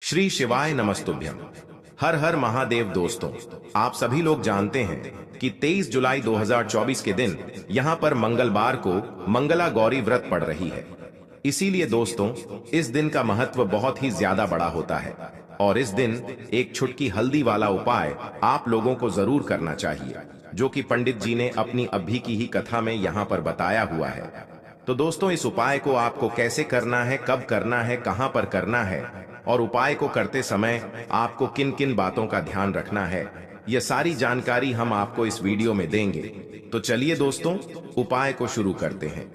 श्री शिवाय नमस्तुभ्यम। हर हर महादेव। दोस्तों, आप सभी लोग जानते हैं कि 23 जुलाई 2024 के दिन यहाँ पर मंगलवार को मंगला गौरी व्रत पड़ रही है। इसीलिए दोस्तों, इस दिन का महत्व बहुत ही ज्यादा बड़ा होता है और इस दिन एक छुटकी हल्दी वाला उपाय आप लोगों को जरूर करना चाहिए, जो कि पंडित जी ने अपनी अभी की ही कथा में यहाँ पर बताया हुआ है। तो दोस्तों, इस उपाय को आपको कैसे करना है, कब करना है, कहां पर करना है और उपाय को करते समय आपको किन किन बातों का ध्यान रखना है, यह सारी जानकारी हम आपको इस वीडियो में देंगे। तो चलिए दोस्तों, उपाय को शुरू करते हैं।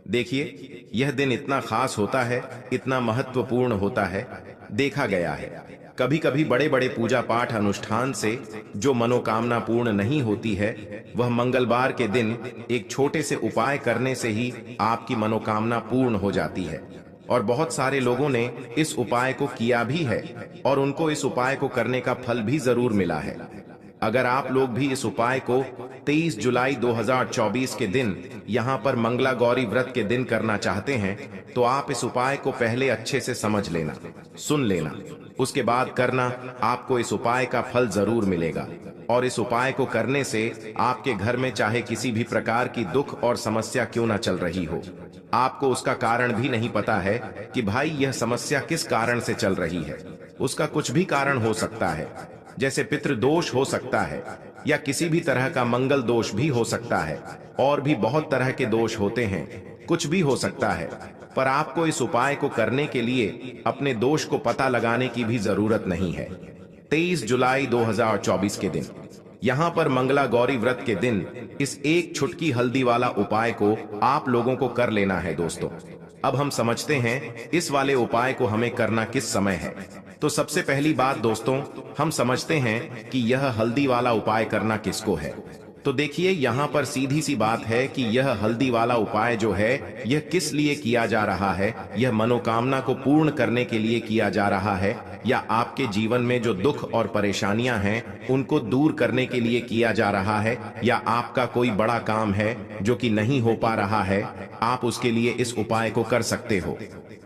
देखिए, यह दिन इतना खास होता है, इतना महत्वपूर्ण होता है। देखा गया है कभी कभी बड़े बड़े पूजा पाठ अनुष्ठान से जो मनोकामना पूर्ण नहीं होती है, वह मंगलवार के दिन एक छोटे से उपाय करने से ही आपकी मनोकामना पूर्ण हो जाती है। और बहुत सारे लोगों ने इस उपाय को किया भी है और उनको इस उपाय को करने का फल भी जरूर मिला है। अगर आप लोग भी इस उपाय को 23 जुलाई 2024 के दिन यहाँ पर मंगला गौरी व्रत के दिन करना चाहते हैं, तो आप इस उपाय को पहले अच्छे से समझ लेना, सुन लेना, उसके बाद करना। आपको इस उपाय का फल जरूर मिलेगा और इस उपाय को करने से आपके घर में चाहे किसी भी प्रकार की दुख और समस्या क्यों ना चल रही हो, आपको उसका कारण भी नहीं पता है कि भाई यह समस्या किस कारण से चल रही है। उसका कुछ भी कारण हो सकता है, जैसे पितृदोष हो सकता है या किसी भी तरह का मंगल दोष भी हो सकता है, और भी बहुत तरह के दोष होते हैं, कुछ भी हो सकता है। पर आपको इस उपाय को करने के लिए अपने दोष को पता लगाने की भी जरूरत नहीं है। 23 जुलाई 2024 के दिन यहाँ पर मंगला गौरी व्रत के दिन इस एक छुटकी हल्दी वाला उपाय को आप लोगों को कर लेना है। दोस्तों, अब हम समझते हैं इस वाले उपाय को हमें करना किस समय है। तो सबसे पहली बात दोस्तों, हम समझते हैं कि यह हल्दी वाला उपाय करना किसको है। तो देखिए, यहाँ पर सीधी सी बात है कि यह हल्दी वाला उपाय जो है, यह किस लिए किया जा रहा है। यह मनोकामना को पूर्ण करने के लिए किया जा रहा है, या आपके जीवन में जो दुख और परेशानियां हैं उनको दूर करने के लिए किया जा रहा है, या आपका कोई बड़ा काम है जो कि नहीं हो पा रहा है, आप उसके लिए इस उपाय को कर सकते हो।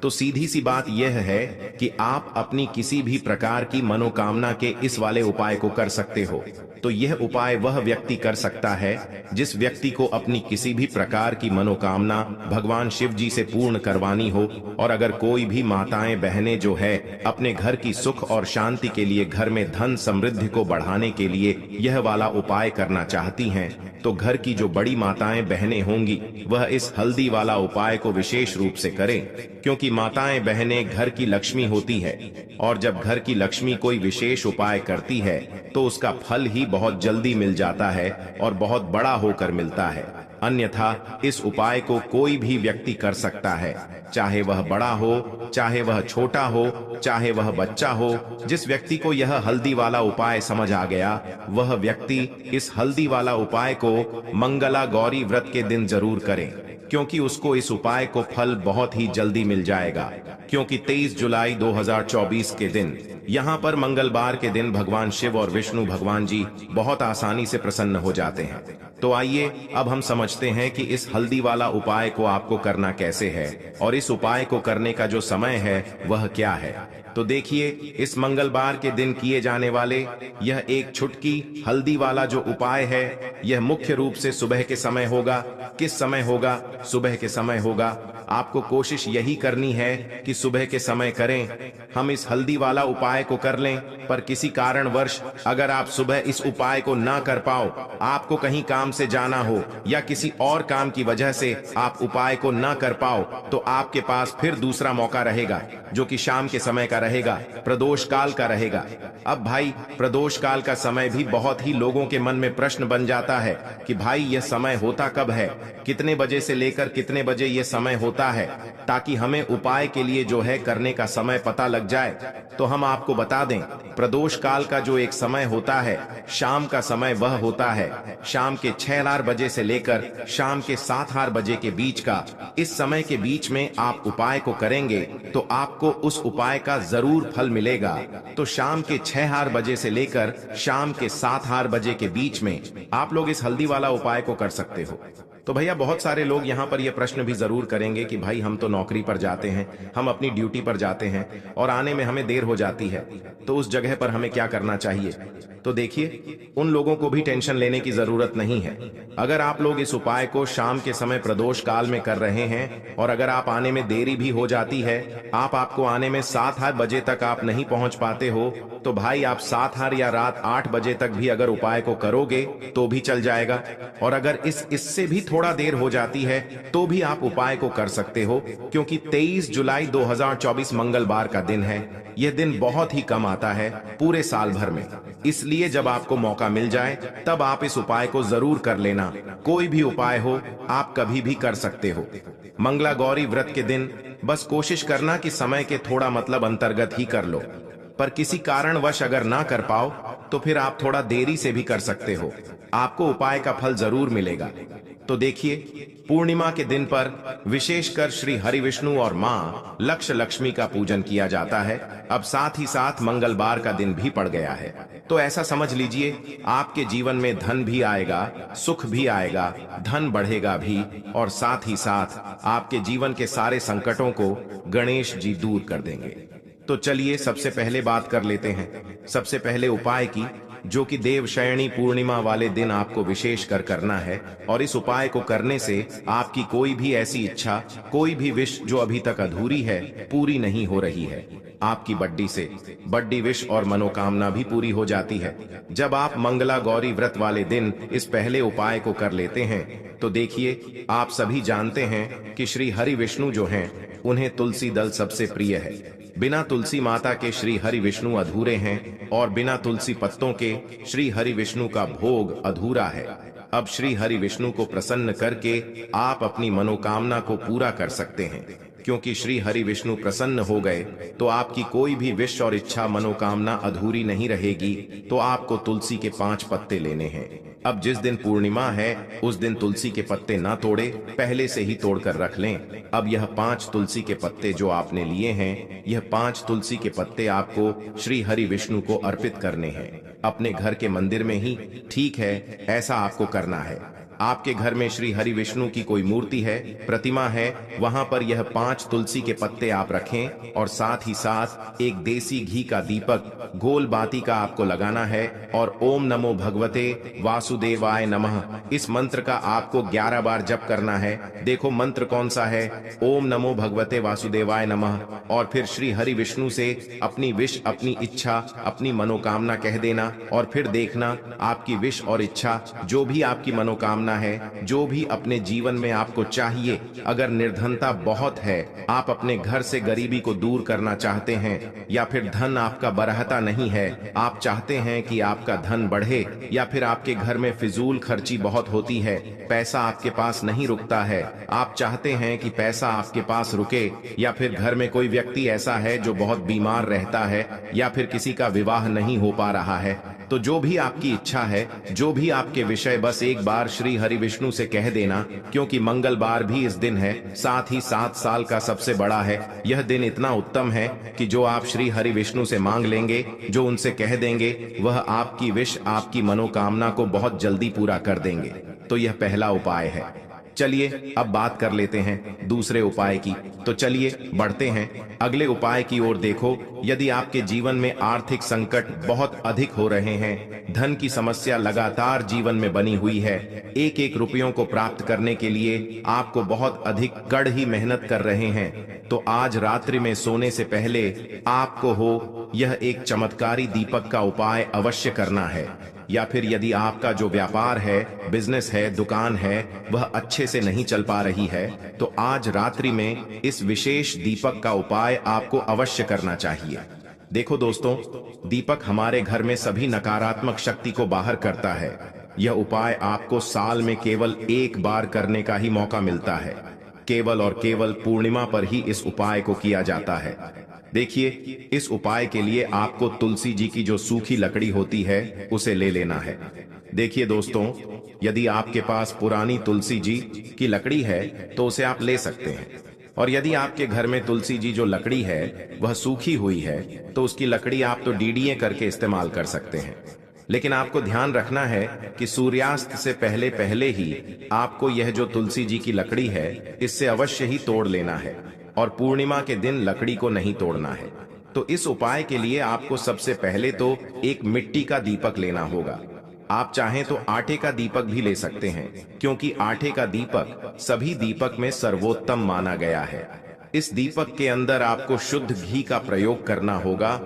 तो सीधी सी बात यह है कि आप अपनी किसी भी प्रकार की मनोकामना के इस वाले उपाय को कर सकते हो। तो यह उपाय वह व्यक्ति कर सकता है जिस व्यक्ति को अपनी किसी भी प्रकार की मनोकामना भगवान शिव जी से पूर्ण करवानी हो। और अगर कोई भी माताएं बहनें जो है अपने घर की सुख और शांति के लिए, घर में धन समृद्धि को बढ़ाने के लिए यह वाला उपाय करना चाहती हैं, तो घर की जो बड़ी माताएं बहनें होंगी वह इस हल्दी वाला उपाय को विशेष रूप से करें, क्योंकि माताएं बहनें घर की लक्ष्मी होती है और जब घर की लक्ष्मी कोई विशेष उपाय करती है तो उसका फल ही बहुत जल्दी मिल जाता है और बहुत बड़ा होकर मिलता है। अन्यथा इस उपाय को कोई भी व्यक्ति कर सकता है, चाहे वह बड़ा हो, चाहे वह छोटा हो, चाहे वह बच्चा हो। जिस व्यक्ति को यह हल्दी वाला उपाय समझ आ गया, वह व्यक्ति इस हल्दी वाला उपाय को मंगला गौरी व्रत के दिन जरूर करे, क्योंकि उसको इस उपाय को फल बहुत ही जल्दी मिल जाएगा। क्योंकि 23 जुलाई 2024 के दिन यहाँ पर मंगलवार के दिन भगवान शिव और विष्णु भगवान जी बहुत आसानी से प्रसन्न हो जाते हैं। तो आइए अब हम समझते हैं कि इस हल्दी वाला उपाय को आपको करना कैसे है और इस उपाय को करने का जो समय है वह क्या है। तो देखिए, इस मंगलवार के दिन किए जाने वाले यह एक छुटकी हल्दी वाला जो उपाय है, यह मुख्य रूप से सुबह के समय होगा। किस समय होगा? सुबह के समय होगा। आपको कोशिश यही करनी है कि सुबह के समय करें। हम इस हल्दी वाला उपाय को कर लें, पर किसी कारणवश अगर आप सुबह इस उपाय को ना कर पाओ, आपको कहीं काम से जाना हो या किसी और काम की वजह से आप उपाय को ना कर पाओ, तो आपके पास फिर दूसरा मौका रहेगा, जो कि शाम के समय का रहेगा, प्रदोष काल का रहेगा। अब भाई, प्रदोष काल का समय भी बहुत ही लोगों के मन में प्रश्न बन जाता है कि भाई यह समय होता कब है, कितने बजे से लेकर कितने बजे यह समय होता है, ताकि हमें उपाय के लिए जो है करने का समय पता लग जाए। तो हम आपको बता दें, प्रदोष काल का जो एक समय होता है, शाम का समय वह होता है शाम के 6 बजे से लेकर शाम के 7 बजे के बीच का। इस समय के बीच में आप उपाय को करेंगे तो आपको उस उपाय का जरूर फल मिलेगा। तो शाम के 6 बजे से लेकर शाम के 7 बजे के बीच में आप लोग इस हल्दी वाला उपाय को कर सकते हो। तो भैया बहुत सारे लोग यहाँ पर ये प्रश्न भी जरूर करेंगे कि भाई हम तो नौकरी पर जाते हैं, हम अपनी ड्यूटी पर जाते हैं और आने में हमें देर हो जाती है, तो उस जगह पर हमें क्या करना चाहिए। तो देखिए, उन लोगों को भी टेंशन लेने की जरूरत नहीं है। अगर आप लोग इस उपाय को शाम के समय प्रदोष काल में कर रहे हैं और अगर आप आने में देरी भी हो जाती है, आपको आने में 7 बजे तक आप नहीं पहुंच पाते हो, तो भाई आप 7 या रात 8 बजे तक भी अगर उपाय को करोगे तो भी चल जाएगा। और अगर इससे भी थोड़ा देर हो जाती है तो भी आप उपाय को कर सकते हो, क्योंकि 23 जुलाई 2024 मंगलवार का दिन है। यह दिन बहुत ही कम आता है पूरे साल भर में, इसलिए जब आपको मौका मिल जाए तब आप इस उपाय को जरूर कर लेना। कोई भी उपाय हो आप कभी भी कर सकते हो। मंगला गौरी व्रत के दिन बस कोशिश करना कि समय के थोड़ा मतलब अंतर्गत ही कर लो, पर किसी कारणवश अगर ना कर पाओ तो फिर आप थोड़ा देरी से भी कर सकते हो, आपको उपाय का फल जरूर मिलेगा। तो देखिए, पूर्णिमा के दिन पर विशेषकर श्री हरि विष्णु और मां लक्ष्मी का पूजन किया जाता है। अब साथ ही साथ मंगलवार का दिन भी पड़ गया है, तो ऐसा समझ लीजिए आपके जीवन में धन भी आएगा, सुख भी आएगा, धन बढ़ेगा भी, और साथ ही साथ आपके जीवन के सारे संकटों को गणेश जी दूर कर देंगे। तो चलिए सबसे पहले बात कर लेते हैं सबसे पहले उपाय की, जो कि देवशयनी पूर्णिमा वाले दिन आपको विशेष कर करना है। और इस उपाय को करने से आपकी कोई भी ऐसी इच्छा, कोई भी विश जो अभी तक अधूरी है, पूरी नहीं हो रही है। आपकी बड्डी विश और मनोकामना भी पूरी हो जाती है जब आप मंगला गौरी व्रत वाले दिन इस पहले उपाय को कर लेते हैं। तो देखिए, आप सभी जानते हैं कि श्री हरि विष्णु जो हैं, उन्हें तुलसी दल सबसे प्रिय है। बिना तुलसी माता के श्री हरि विष्णु अधूरे हैं और बिना तुलसी पत्तों के श्री हरि विष्णु का भोग अधूरा है। अब श्री हरि विष्णु को प्रसन्न करके आप अपनी मनोकामना को पूरा कर सकते हैं, क्योंकि श्री हरि विष्णु प्रसन्न हो गए तो आपकी कोई भी विश और इच्छा मनोकामना अधूरी नहीं रहेगी। तो आपको तुलसी के 5 पत्ते लेने हैं। अब जिस दिन पूर्णिमा है उस दिन तुलसी के पत्ते ना तोड़े, पहले से ही तोड़कर रख लें। अब यह 5 तुलसी के पत्ते जो आपने लिए हैं, यह 5 तुलसी के पत्ते आपको श्री हरि विष्णु को अर्पित करने हैं, अपने घर के मंदिर में ही। ठीक है, ऐसा आपको करना है। आपके घर में श्री हरि विष्णु की कोई मूर्ति है, प्रतिमा है, वहां पर यह 5 तुलसी के पत्ते आप रखें और साथ ही साथ एक देसी घी का दीपक गोल बाती का आपको लगाना है और ओम नमो भगवते वासुदेवाय नमः इस मंत्र का आपको 11 बार जप करना है। देखो मंत्र कौन सा है, ओम नमो भगवते वासुदेवाय नमः। और फिर श्री हरि विष्णु से अपनी विश, अपनी इच्छा, अपनी मनोकामना कह देना और फिर देखना आपकी विश और इच्छा, जो भी आपकी मनोकामना है, जो भी अपने जीवन में आपको चाहिए। अगर निर्धनता बहुत है, आप अपने घर से गरीबी को दूर करना चाहते हैं, या फिर धन आपका बरहता नहीं है, आप चाहते हैं कि आपका धन बढ़े, या फिर आपके घर में फिजूल खर्ची बहुत होती है, पैसा आपके पास नहीं रुकता है, आप चाहते हैं कि पैसा आपके पास रुके, या फिर घर में कोई व्यक्ति ऐसा है जो बहुत बीमार रहता है, या फिर किसी का विवाह नहीं हो पा रहा है, तो जो भी आपकी इच्छा है, जो भी आपके विषय, बस एक बार श्री हरि विष्णु से कह देना। क्योंकि मंगलवार भी इस दिन है, साथ ही 7 साल का सबसे बड़ा है। यह दिन इतना उत्तम है कि जो आप श्री हरि विष्णु से मांग लेंगे, जो उनसे कह देंगे, वह आपकी विश, आपकी मनोकामना को बहुत जल्दी पूरा कर देंगे। तो यह पहला उपाय है। चलिए अब बात कर लेते हैं दूसरे उपाय की। तो चलिए बढ़ते हैं अगले उपाय की ओर। देखो, यदि आपके जीवन में आर्थिक संकट बहुत अधिक हो रहे हैं, धन की समस्या लगातार जीवन में बनी हुई है, एक रुपयों को प्राप्त करने के लिए आपको बहुत अधिक कड़ी मेहनत कर रहे हैं, तो आज रात्रि में सोने से पहले आपको हो यह एक चमत्कारी दीपक का उपाय अवश्य करना है। या फिर यदि आपका जो व्यापार है, बिजनेस है, दुकान है, वह अच्छे से नहीं चल पा रही है, तो आज रात्रि में इस विशेष दीपक का उपाय आपको अवश्य करना चाहिए। देखो दोस्तों, दीपक हमारे घर में सभी नकारात्मक शक्ति को बाहर करता है। यह उपाय आपको साल में केवल 1 बार करने का ही मौका मिलता है। केवल और केवल पूर्णिमा पर ही इस उपाय को किया जाता है। देखिए, इस उपाय के लिए आपको तुलसी जी की जो सूखी लकड़ी होती है उसे ले लेना है। देखिए दोस्तों, यदि आपके पास पुरानी तुलसी जी की लकड़ी है तो उसे आप ले सकते हैं, और यदि आपके घर में तुलसी जी जो लकड़ी है वह सूखी हुई है तो उसकी लकड़ी आप तो डीडीए करके इस्तेमाल कर सकते हैं। लेकिन आपको ध्यान रखना है कि सूर्यास्त से पहले पहले ही आपको यह जो तुलसी जी की लकड़ी है इससे अवश्य ही तोड़ लेना है और पूर्णिमा के दिन लकड़ी को नहीं तोड़ना है। तो इस उपाय के लिए आपको सबसे पहले तो एक मिट्टी का दीपक लेना होगा। आप चाहें तो आटे का दीपक भी ले सकते हैं, क्योंकि आटे का दीपक सभी दीपक में सर्वोत्तम माना गया है। इस दीपक के अंदर आपको शुद्ध घी का प्रयोग करना होगा